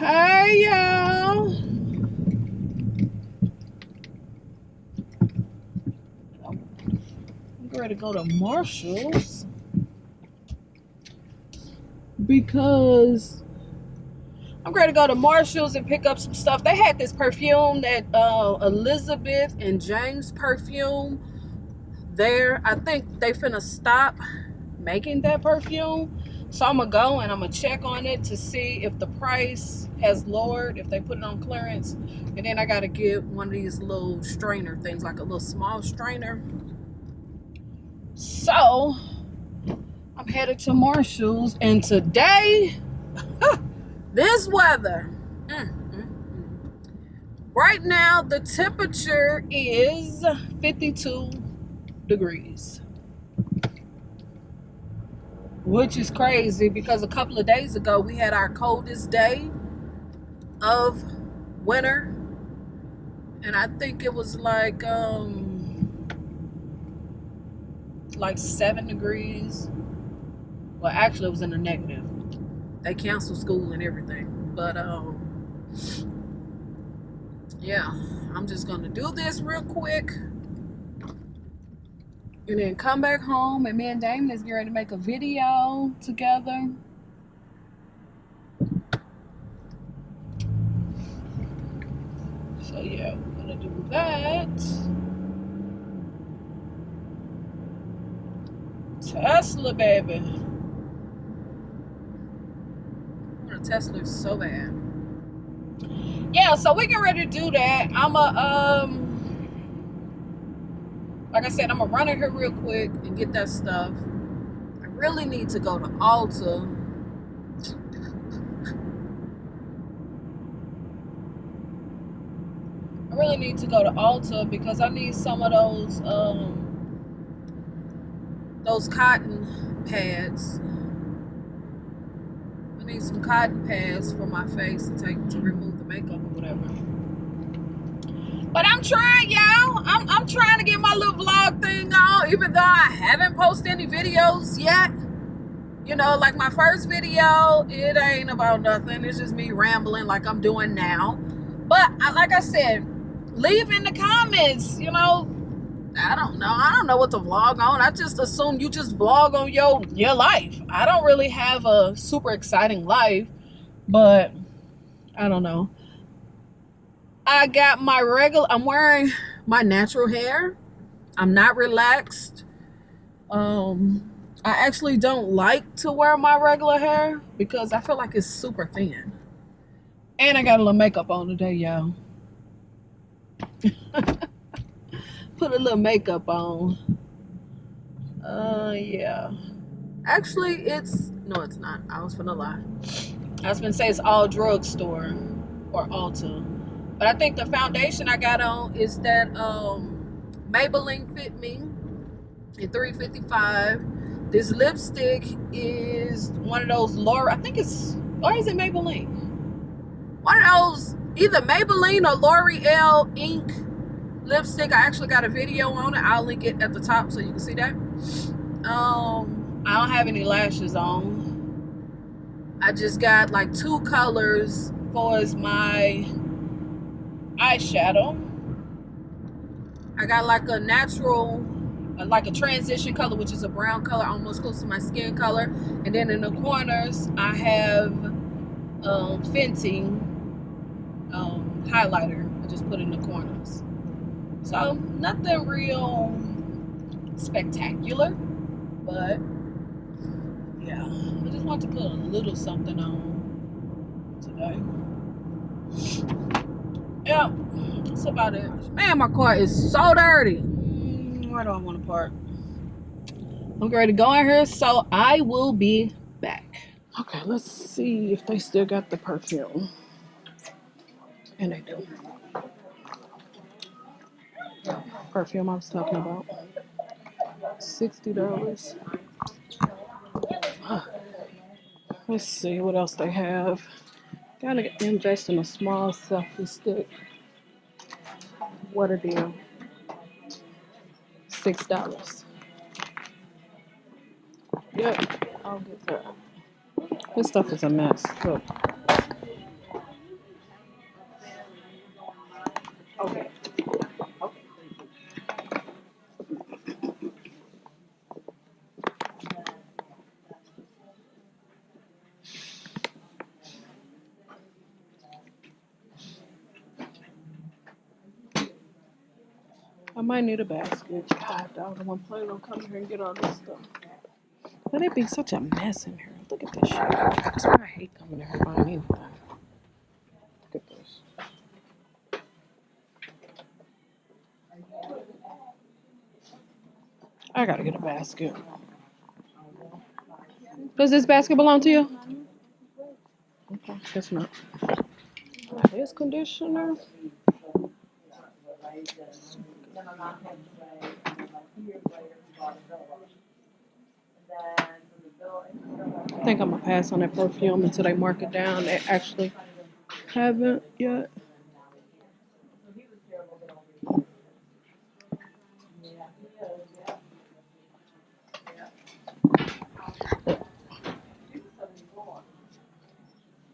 Hey y'all. I'm ready to go to Marshall's because I'm ready to go to Marshall's and pick up some stuff. They had this perfume that Elizabeth and James perfume there. I think they finna stop making that perfume. So I'm gonna go and I'm gonna check on it to see if the price has lowered, if they put it on clearance. And then I gotta get one of these little strainer things, like a little small strainer. So I'm headed to Marshall's, and today, this weather, right now the temperature is 52 degrees. Which is crazy because a couple of days ago we had our coldest day of winter, and I think it was like 7 degrees. Well, actually it was in the negative. They canceled school and everything, but yeah, I'm just gonna do this real quick and then come back home, and me and Damon is getting ready to make a video together. So yeah, we're gonna do that. Tesla, baby. I want a Tesla so bad. Yeah, so we get ready to do that. Like I said, I'm gonna run in here real quick and get that stuff. I really need to go to Ulta. I really need to go to Ulta because I need some of those cotton pads. I need some cotton pads for my face to remove the makeup or whatever. But I'm trying, y'all. I'm trying to get my little vlog thing on, even though I haven't posted any videos yet. You know, like my first video, it ain't about nothing. It's just me rambling like I'm doing now. But like I said, leave in the comments, you know. I don't know what to vlog on. I just assume you just vlog on your life. I don't really have a super exciting life, but I don't know. I got my I'm wearing my natural hair. I'm not relaxed. I actually don't like to wear my regular hair because I feel like it's super thin. And I got a little makeup on today, y'all. Put a little makeup on. Yeah. Actually, no, it's not. I was finna lie. I was gonna say it's all drugstore or Ulta. But I think the foundation I got on is that Maybelline Fit Me at $3.55. This lipstick is one of those L'Oreal, I think it's, or is it Maybelline? One of those, either Maybelline or L'Oreal ink lipstick. I actually got a video on it. I'll link it at the top so you can see that. I don't have any lashes on. I just got like 2 colors for as my eyeshadow. I got like a natural, like a transition color, which is a brown color, almost close to my skin color. And then in the corners, I have Fenty highlighter. I just put in the corners. So nothing real spectacular, but yeah, I just want to put a little something on today. Yeah, that's about it. Man, my car is so dirty. Where do I want to park? I'm ready to go in here, so I will be back. Okay, let's see if they still got the perfume. And they do. Perfume I was talking about. $60. Let's see what else they have. Gotta invest in a small selfie stick. What a deal. $6. Yep, I'll get that. This stuff is a mess. Look. I might need a basket. I don't want Playlo come here and get all this stuff. But it be such a mess in here. Look at this shit. That's why I hate coming here and buying anything. Look at this. I gotta get a basket. Does this basket belong to you? Okay, guess not. This conditioner. I think I'm gonna pass on that perfume until they mark it down. They actually haven't yet.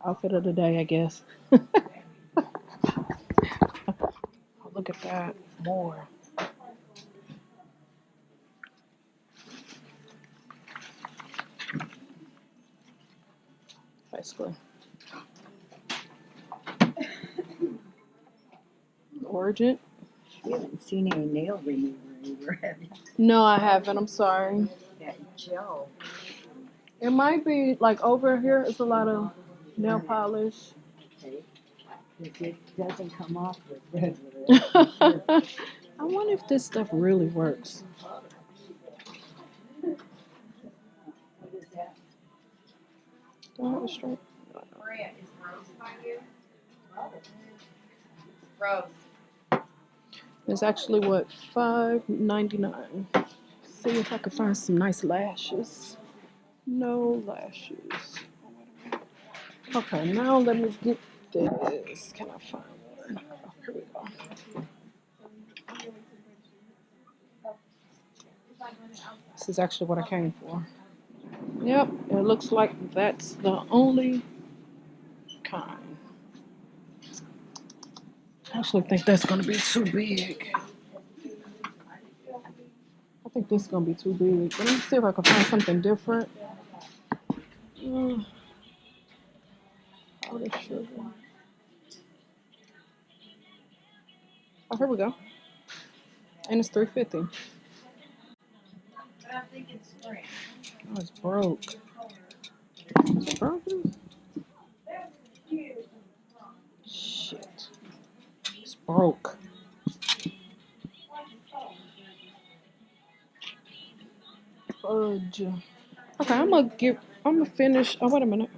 Outfit of the day, I guess. Oh, look at that. More. Basically. Origin. You haven't seen any nail remover either, have you? No, I haven't. I'm sorry. That gel. It might be like over here. It's a lot of nail polish. Okay. If it doesn't come off with regular. I wonder if this stuff really works. What is that? Do I have a straight? Maria, is Rose by you? Rose. It's actually what, $5.99. See if I can find some nice lashes. No lashes. Okay, now let me get this. Can I find one? Oh, here we go. This is actually what I came for. Yep, it looks like that's the only kind. I actually think that's gonna be too big. I think this is gonna be too big. But let me see if I can find something different. Powdered sugar. Oh, here we go. And it's $3.50. But I think it's spring. Oh, it's broke. Is it broken? Shit. It's broke. Fudge. Okay, I'm gonna finish. Oh, wait a minute.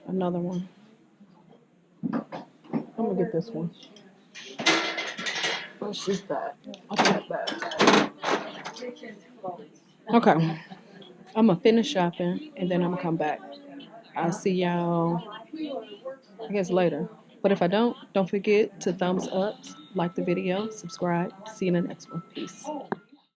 Another one. I'm gonna get this one. What's just that? I'll take that. Okay. I'm gonna finish shopping and then I'm gonna come back. I'll see y'all, I guess, later. But if I don't forget to thumbs up, like the video, subscribe. See you in the next one. Peace.